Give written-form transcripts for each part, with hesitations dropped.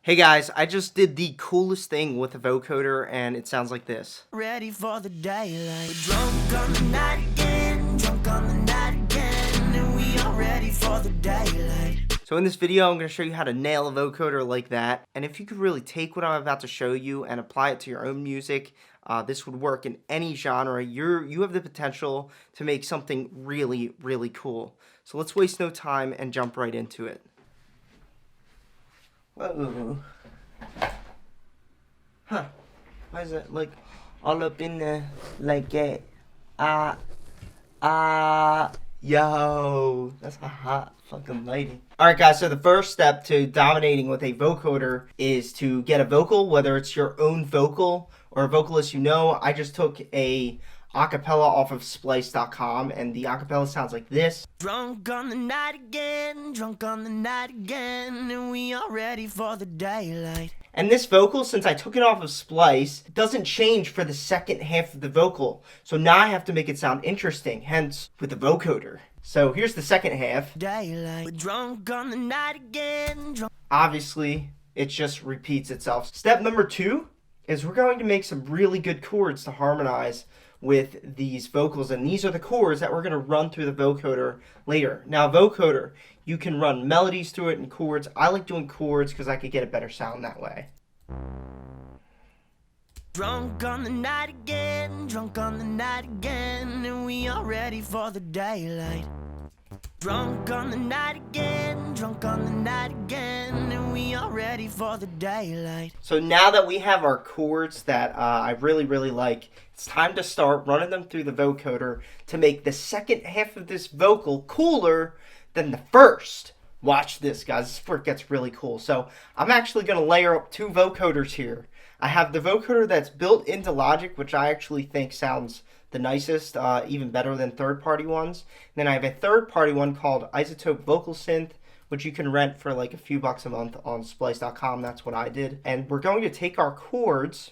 Hey guys, I just did the coolest thing with a vocoder and it sounds like this. Ready for the daylight. We're drunk on the night again, drunk on the night again, and we are ready for the daylight. So in this video, I'm going to show you how to nail a vocoder like that. And if you could really take what I'm about to show you and apply it to your own music, this would work in any genre. You have the potential to make something really, really cool. So let's waste no time and jump right into it. Whoa. Huh. Why is that like all up in there like that? Yo. That's a hot fucking lady. Alright guys, so the first step to dominating with a vocoder is to get a vocal, whether it's your own vocal or a vocalist you know. I just took a acapella off of splice.com and the acapella sounds like this. Drunk on the night again, drunk on the night again, and we are ready for the daylight. And this vocal, since I took it off of Splice, doesn't change for the second half of the vocal. So now I have to make it sound interesting, hence with the vocoder. So here's the second half. Daylight. We're drunk on the night again, drunk. Obviously, it just repeats itself. Step number 2 is we're going to make some really good chords to harmonize with these vocals, and these are the chords that we're going to run through the vocoder later. Now vocoder, you can run melodies through it and chords. I like doing chords because I could get a better sound that way. Drunk on the night again, drunk on the night again, and we are ready for the daylight. Drunk on the night again, drunk on the night again, and we are ready for the daylight. So now that we have our chords that I really, really like, it's time to start running them through the vocoder to make the second half of this vocal cooler than the first. Watch this, guys. This is where it gets really cool. So I'm actually going to layer up 2 vocoders here. I have the vocoder that's built into Logic, which I actually think sounds the nicest, even better than third-party ones. And then I have a third-party one called iZotope Vocal Synth, which you can rent for like a few bucks a month on Splice.com. That's what I did. And we're going to take our chords,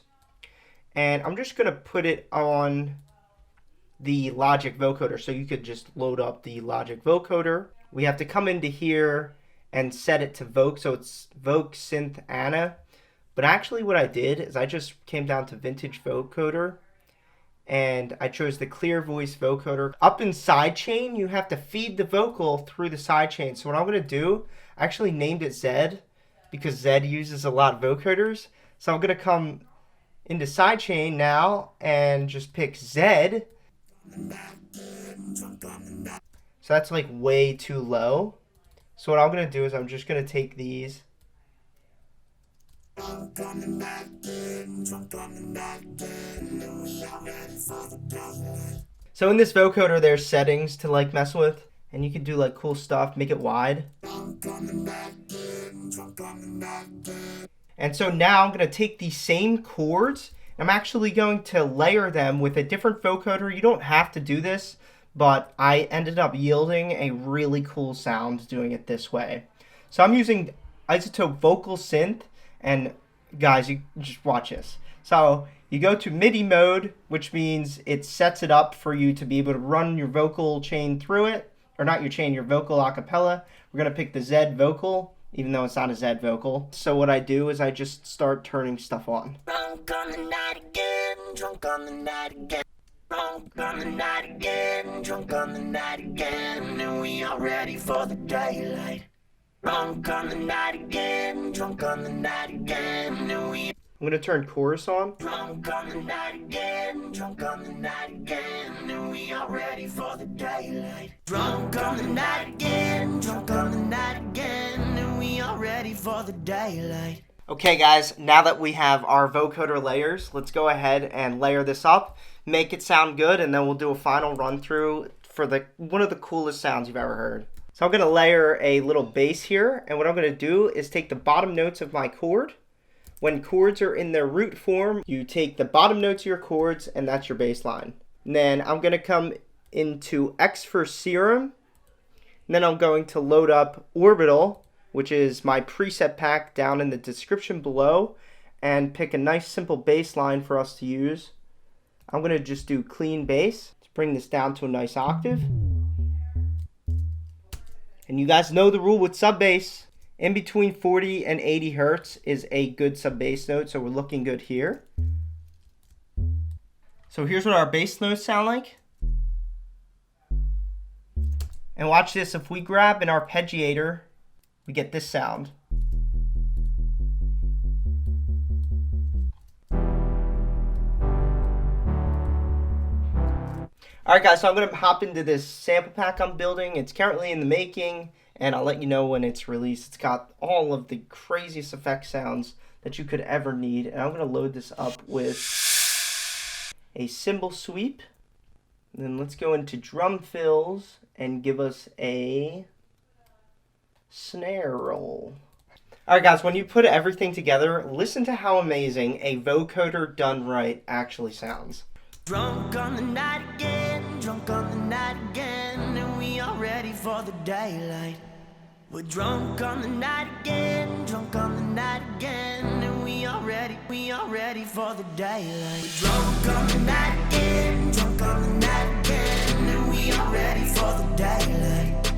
and I'm just going to put it on the Logic vocoder. So you could just load up the Logic vocoder. We have to come into here and set it to Voc, so it's Voc Synth Anna. But actually what I did is I just came down to Vintage Vocoder, and I chose the Clear Voice vocoder. Up in sidechain, you have to feed the vocal through the sidechain. So what I'm going to do, I actually named it Zed because Zed uses a lot of vocoders. So I'm going to come into sidechain now and just pick Zed. So that's like way too low. So what I'm going to do is I'm just going to take these. So in this vocoder there's settings to like mess with, and you can do like cool stuff, make it wide. And so now I'm going to take these same chords, I'm actually going to layer them with a different vocoder. You don't have to do this, but I ended up yielding a really cool sound doing it this way. So I'm using iZotope Vocal Synth, and guys, you just watch this. So you go to MIDI mode, which means it sets it up for you to be able to run your vocal chain through it, or not your chain, your vocal acapella. We're going to pick the Zed vocal, even though it's not a Zed vocal. So what I do is I just start turning stuff on. Drunk on the night again, drunk on the night again. Drunk on the night again, drunk on the night again, and we are ready for the daylight. Drunk on the night again, drunk on the night again, and we... I'm going to turn chorus on. Drunk on the night again, drunk on the night again, and we are ready for the daylight. Drunk on the night again, drunk on the night again, and we are ready for the daylight. Okay guys, now that we have our vocoder layers, let's go ahead and layer this up, make it sound good, and then we'll do a final run through for one of the coolest sounds you've ever heard. So I'm going to layer a little bass here, and what I'm going to do is take the bottom notes of my chord. When chords are in their root form, you take the bottom notes of your chords, and that's your bass line. And then I'm going to come into X for Serum, and then I'm going to load up Orbital, which is my preset pack down in the description below, and pick a nice simple bass line for us to use. I'm going to just do clean bass to bring this down to a nice octave. And you guys know the rule with sub bass. In between 40 and 80 hertz is a good sub bass note, so we're looking good here. So here's what our bass notes sound like. And watch this, if we grab an arpeggiator, we get this sound. Alright guys, so I'm going to hop into this sample pack I'm building. It's currently in the making, and I'll let you know when it's released. It's got all of the craziest effect sounds that you could ever need. And I'm going to load this up with a cymbal sweep. And then let's go into drum fills and give us a snare roll. Alright guys, when you put everything together, listen to how amazing a vocoder done right actually sounds. Drunk on the night again, drunk on the night again, and we are ready for the daylight. We're drunk on the night again, drunk on the night again, and we are ready for the daylight. We're drunk on the night again, drunk on the night again, and we are ready for the daylight.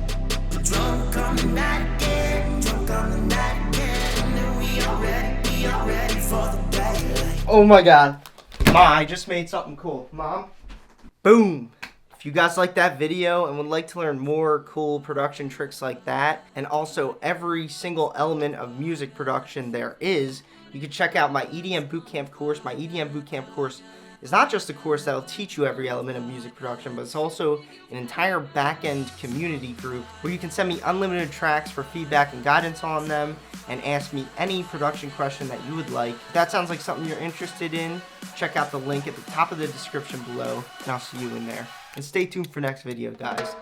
We're drunk on the night again, drunk on the night again, and we are ready for the daylight. Oh my god. Ma, I just made something cool. Mom? Boom! If you guys like that video and would like to learn more cool production tricks like that, and also every single element of music production there is, you can check out my EDM Bootcamp course. My EDM Bootcamp course is not just a course that'll teach you every element of music production, but it's also an entire back-end community group where you can send me unlimited tracks for feedback and guidance on them, and ask me any production question that you would like. If that sounds like something you're interested in, check out the link at the top of the description below, and I'll see you in there. And stay tuned for next video, guys.